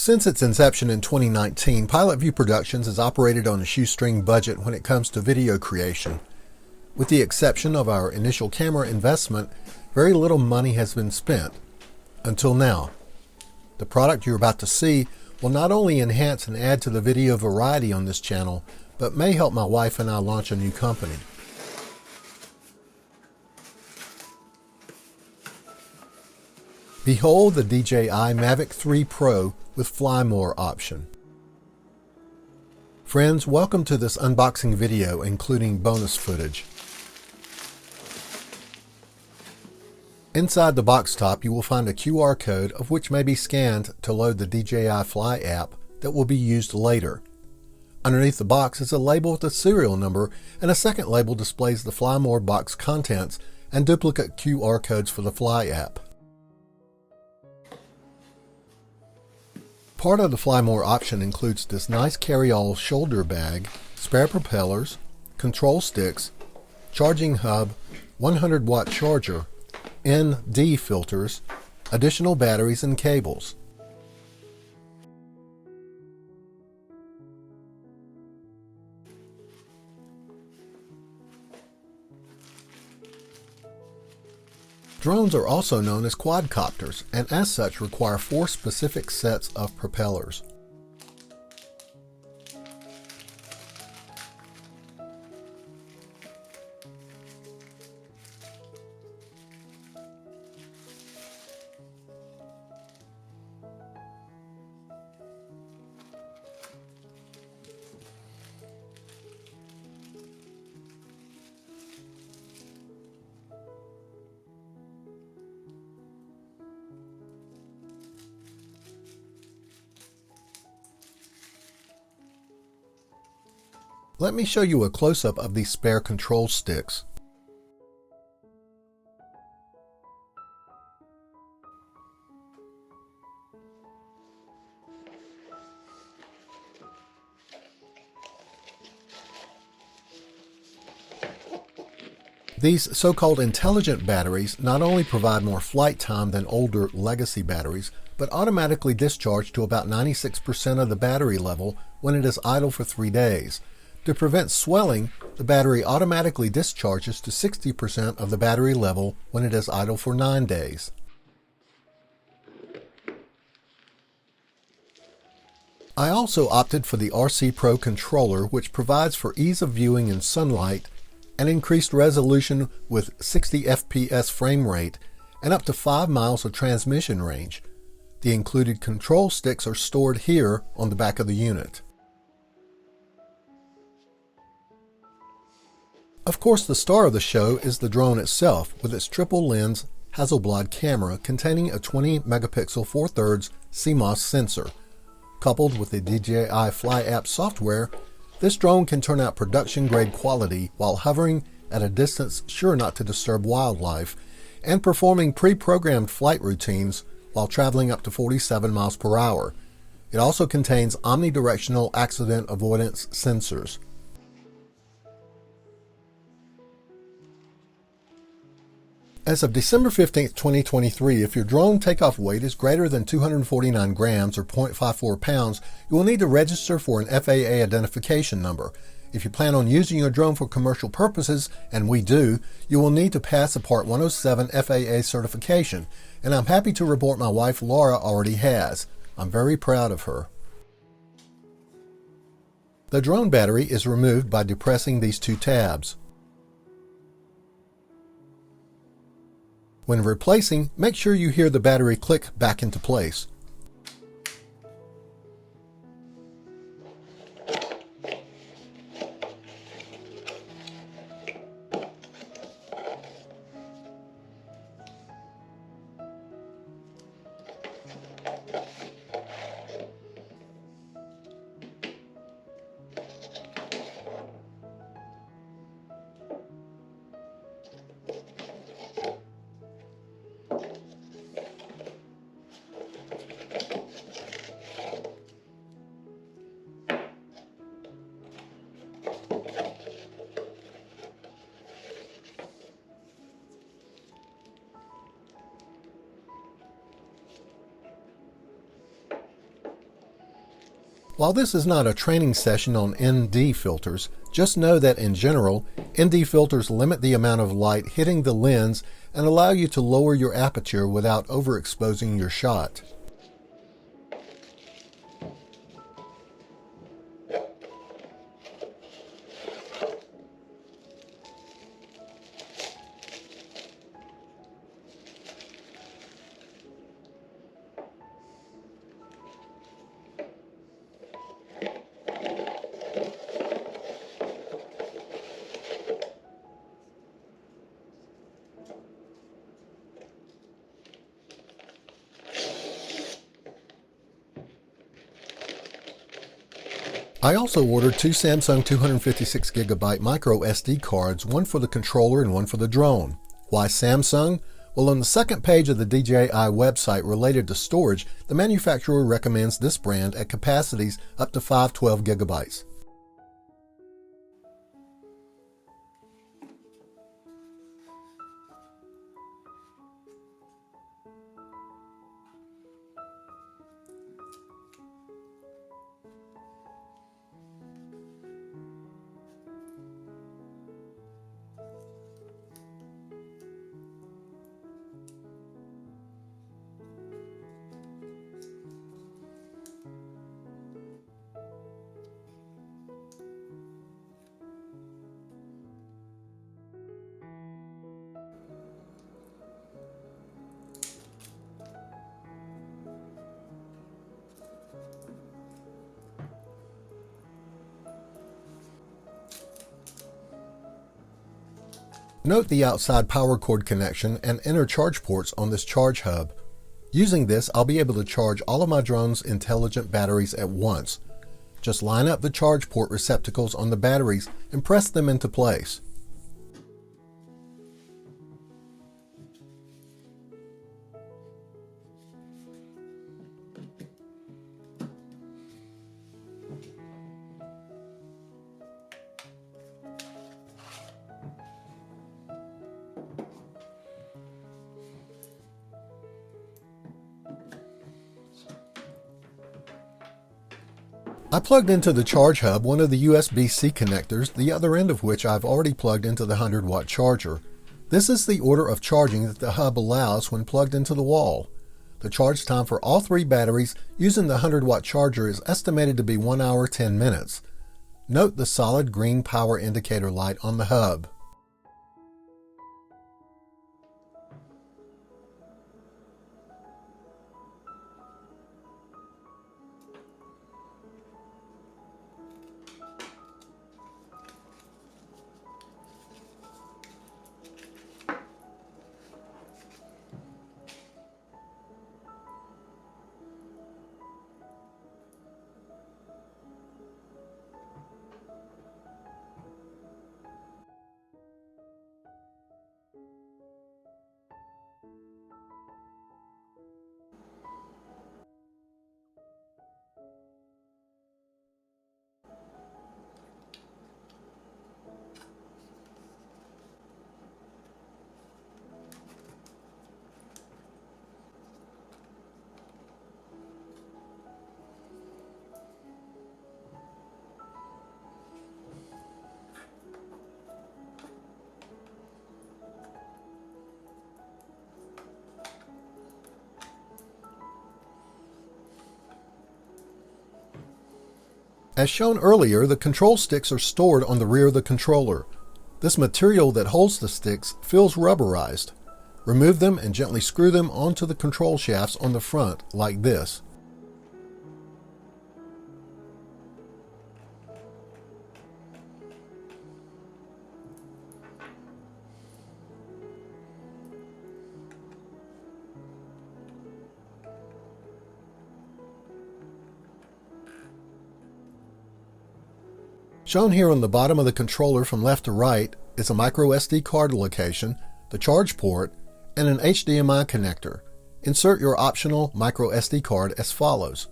Since its inception in 2019, Pilot View Productions has operated on a shoestring budget when it comes to video creation. With the exception of our initial camera investment, very little money has been spent. Until now. The product you're about to see will not only enhance and add to the video variety on this channel, but may help my wife and I launch a new company. Behold the DJI Mavic 3 Pro with Fly More option. Friends, welcome to this unboxing video including bonus footage. Inside the box top you will find a QR code of which may be scanned to load the DJI Fly app that will be used later. Underneath the box is a label with a serial number, and a second label displays the Fly More box contents and duplicate QR codes for the Fly app. Part of the Fly More option includes this nice carry-all shoulder bag, spare propellers, control sticks, charging hub, 100-watt charger, ND filters, additional batteries and cables. Drones are also known as quadcopters, and as such require 4 specific sets of propellers. Let me show you a close-up of these spare control sticks. These so-called intelligent batteries not only provide more flight time than older legacy batteries, but automatically discharge to about 96% of the battery level when it is idle for 3 days. To prevent swelling, the battery automatically discharges to 60% of the battery level when it is idle for 9 days. I also opted for the RC Pro controller, which provides for ease of viewing in sunlight and increased resolution with 60 FPS frame rate and up to 5 miles of transmission range. The included control sticks are stored here on the back of the unit. Of course, the star of the show is the drone itself with its triple lens Hasselblad camera containing a 20 megapixel 4/3 CMOS sensor. Coupled with the DJI Fly app software, this drone can turn out production grade quality while hovering at a distance sure not to disturb wildlife and performing pre-programmed flight routines while traveling up to 47 miles per hour. It also contains omnidirectional accident avoidance sensors. As of December 15, 2023, if your drone takeoff weight is greater than 249 grams or 0.54 pounds, you will need to register for an FAA identification number. If you plan on using your drone for commercial purposes, and we do, you will need to pass a Part 107 FAA certification, and I'm happy to report my wife Laura already has. I'm very proud of her. The drone battery is removed by depressing these 2 tabs. When replacing, make sure you hear the battery click back into place. While this is not a training session on ND filters, just know that in general, ND filters limit the amount of light hitting the lens and allow you to lower your aperture without overexposing your shot. I also ordered two Samsung 256GB microSD cards, one for the controller and one for the drone. Why Samsung? Well, on the second page of the DJI website related to storage, the manufacturer recommends this brand at capacities up to 512GB. Note the outside power cord connection and inner charge ports on this charge hub. Using this, I'll be able to charge all of my drone's intelligent batteries at once. Just line up the charge port receptacles on the batteries and press them into place. I plugged into the charge hub one of the USB-C connectors, the other end of which I've already plugged into the 100-watt charger. This is the order of charging that the hub allows when plugged into the wall. The charge time for all three batteries using the 100-watt charger is estimated to be 1 hour 10 minutes. Note the solid green power indicator light on the hub. As shown earlier, the control sticks are stored on the rear of the controller. This material that holds the sticks feels rubberized. Remove them and gently screw them onto the control shafts on the front like this. Shown here on the bottom of the controller from left to right is a microSD card location, the charge port, and an HDMI connector. Insert your optional microSD card as follows.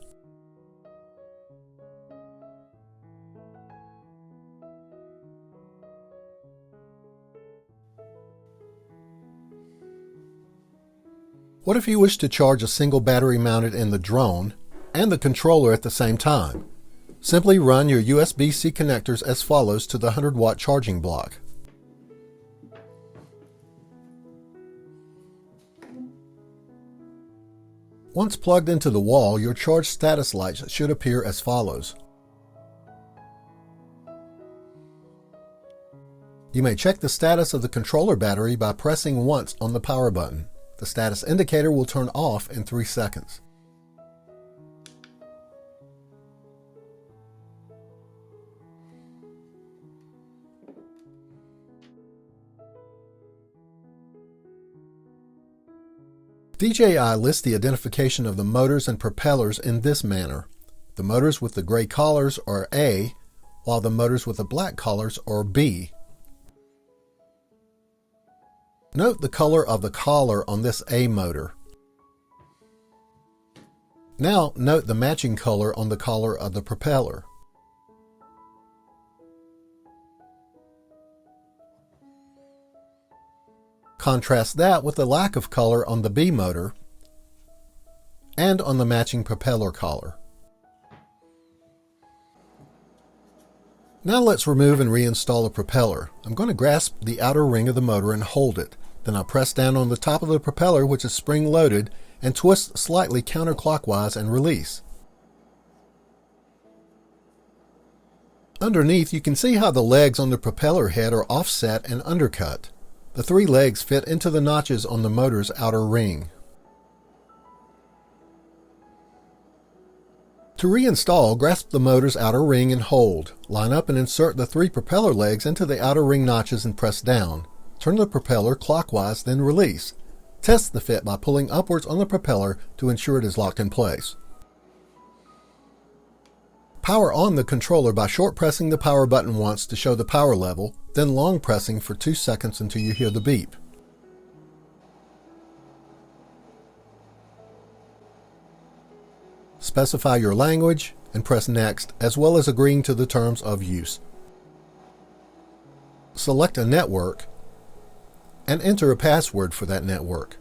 What if you wish to charge a single battery mounted in the drone and the controller at the same time? Simply run your USB-C connectors as follows to the 100-watt charging block. Once plugged into the wall, your charge status lights should appear as follows. You may check the status of the controller battery by pressing once on the power button. The status indicator will turn off in 3 seconds. DJI lists the identification of the motors and propellers in this manner. The motors with the gray collars are A, while the motors with the black collars are B. Note the color of the collar on this A motor. Now note the matching color on the collar of the propeller. Contrast that with the lack of color on the B motor and on the matching propeller collar. Now let's remove and reinstall a propeller. I'm going to grasp the outer ring of the motor and hold it. Then I'll press down on the top of the propeller, which is spring-loaded, and twist slightly counterclockwise and release. Underneath, you can see how the legs on the propeller head are offset and undercut. The 3 legs fit into the notches on the motor's outer ring. To reinstall, grasp the motor's outer ring and hold. Line up and insert the 3 propeller legs into the outer ring notches and press down. Turn the propeller clockwise, then release. Test the fit by pulling upwards on the propeller to ensure it is locked in place. Power on the controller by short pressing the power button once to show the power level, then long pressing for 2 seconds until you hear the beep. Specify your language and press Next, as well as agreeing to the terms of use. Select a network and enter a password for that network.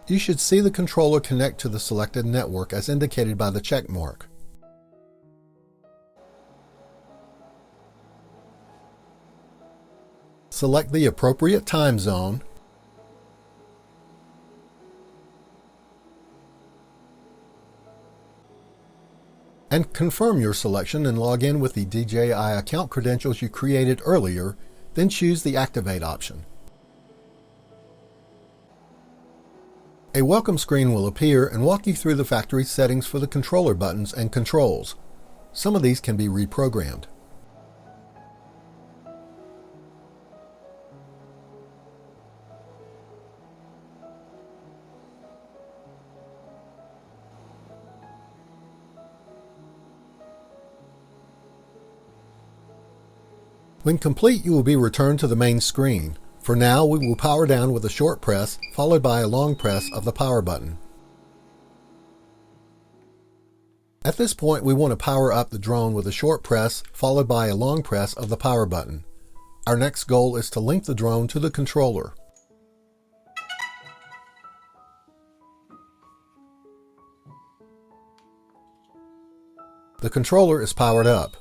You should see the controller connect to the selected network as indicated by the check mark. Select the appropriate time zone and confirm your selection and log in with the DJI account credentials you created earlier, then choose the Activate option. A welcome screen will appear and walk you through the factory settings for the controller buttons and controls. Some of these can be reprogrammed. When complete, you will be returned to the main screen. For now, we will power down with a short press, followed by a long press of the power button. At this point, we want to power up the drone with a short press, followed by a long press of the power button. Our next goal is to link the drone to the controller. The controller is powered up.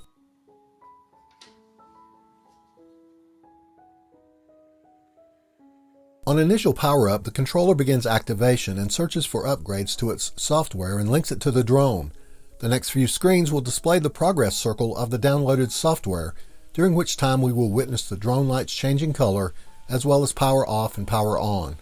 On initial power-up, the controller begins activation and searches for upgrades to its software and links it to the drone. The next few screens will display the progress circle of the downloaded software, during which time we will witness the drone lights changing color, as well as power off and power on.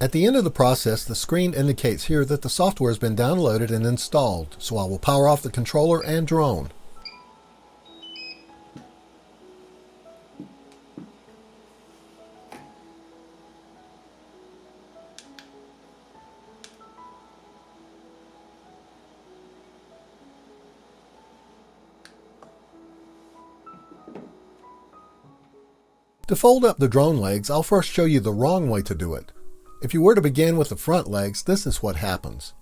At the end of the process, the screen indicates here that the software has been downloaded and installed, so I will power off the controller and drone. To fold up the drone legs, I'll first show you the wrong way to do it. If you were to begin with the front legs, this is what happens.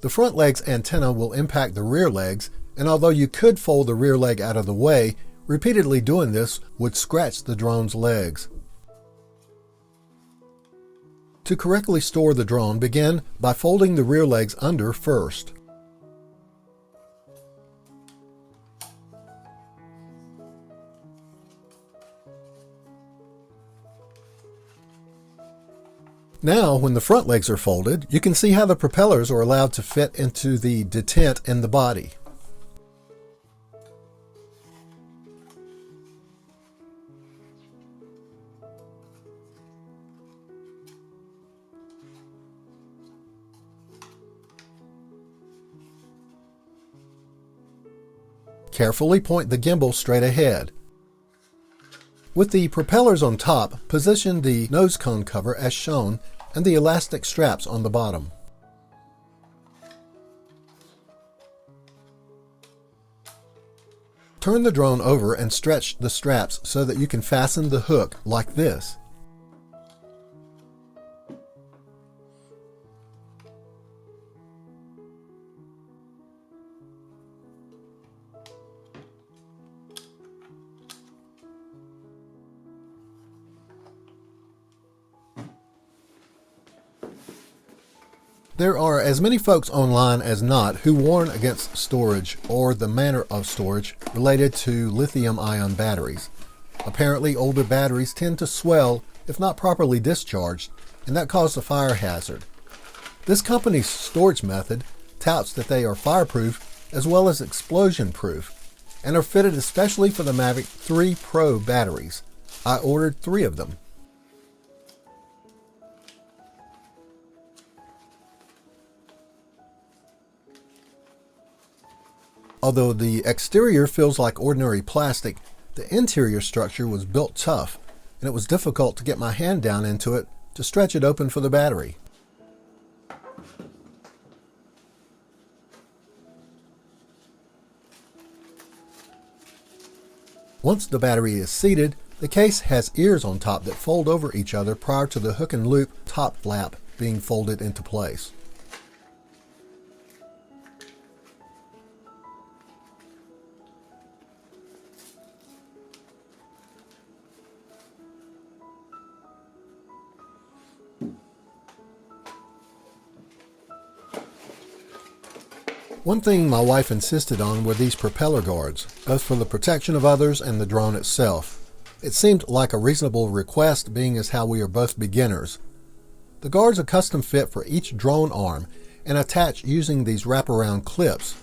The front leg's antenna will impact the rear legs, and although you could fold the rear leg out of the way, repeatedly doing this would scratch the drone's legs. To correctly store the drone, begin by folding the rear legs under first. Now, when the front legs are folded, you can see how the propellers are allowed to fit into the detent in the body. Carefully point the gimbal straight ahead. With the propellers on top, position the nose cone cover as shown and the elastic straps on the bottom. Turn the drone over and stretch the straps so that you can fasten the hook like this. There are as many folks online as not who warn against storage or the manner of storage related to lithium-ion batteries. Apparently, older batteries tend to swell if not properly discharged, and that causes a fire hazard. This company's storage method touts that they are fireproof as well as explosion-proof and are fitted especially for the Mavic 3 Pro batteries. I ordered 3 of them. Although the exterior feels like ordinary plastic, the interior structure was built tough, and it was difficult to get my hand down into it to stretch it open for the battery. Once the battery is seated, the case has ears on top that fold over each other prior to the hook and loop top flap being folded into place. One thing my wife insisted on were these propeller guards, both for the protection of others and the drone itself. It seemed like a reasonable request, being as how we are both beginners. The guards are custom fit for each drone arm and attach using these wraparound clips.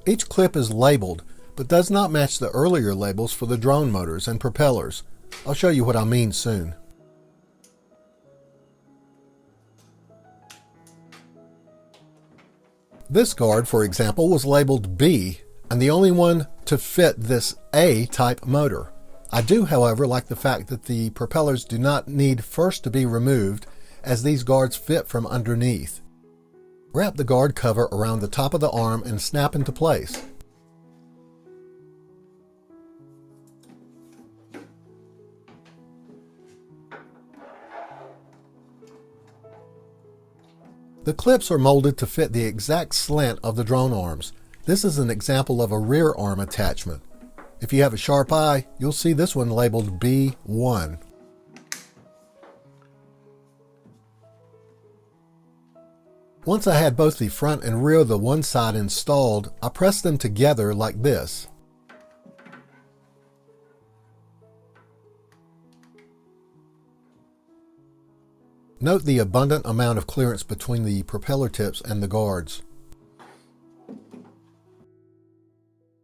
Each clip is labeled, but does not match the earlier labels for the drone motors and propellers. I'll show you what I mean soon. This guard, for example, was labeled B, and the only one to fit this A-type motor. I do, however, like the fact that the propellers do not need first to be removed, as these guards fit from underneath. Wrap the guard cover around the top of the arm and snap into place. The clips are molded to fit the exact slant of the drone arms. This is an example of a rear arm attachment. If you have a sharp eye, you'll see this one labeled B1. Once I had both the front and rear of the one side installed, I pressed them together like this. Note the abundant amount of clearance between the propeller tips and the guards.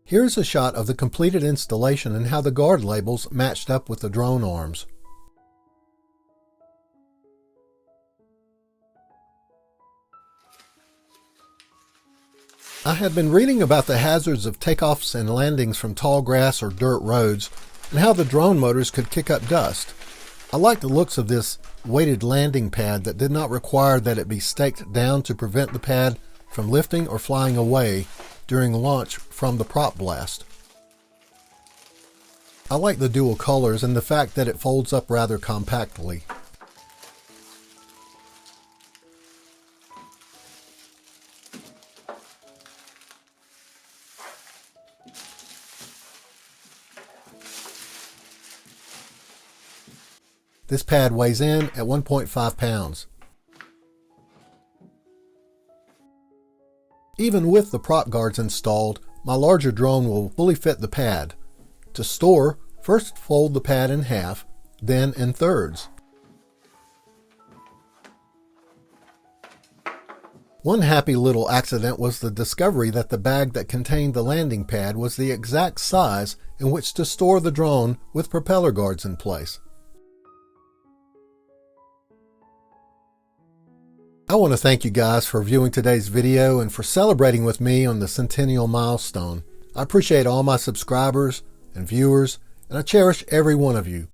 Here's a shot of the completed installation and how the guard labels matched up with the drone arms. I had been reading about the hazards of takeoffs and landings from tall grass or dirt roads and how the drone motors could kick up dust. I like the looks of this weighted landing pad that did not require that it be staked down to prevent the pad from lifting or flying away during launch from the prop blast. I like the dual colors and the fact that it folds up rather compactly. This pad weighs in at 1.5 pounds. Even with the prop guards installed, my larger drone will fully fit the pad. To store, first fold the pad in half, then in thirds. One happy little accident was the discovery that the bag that contained the landing pad was the exact size in which to store the drone with propeller guards in place. I want to thank you guys for viewing today's video and for celebrating with me on the centennial milestone. I appreciate all my subscribers and viewers, and I cherish every one of you.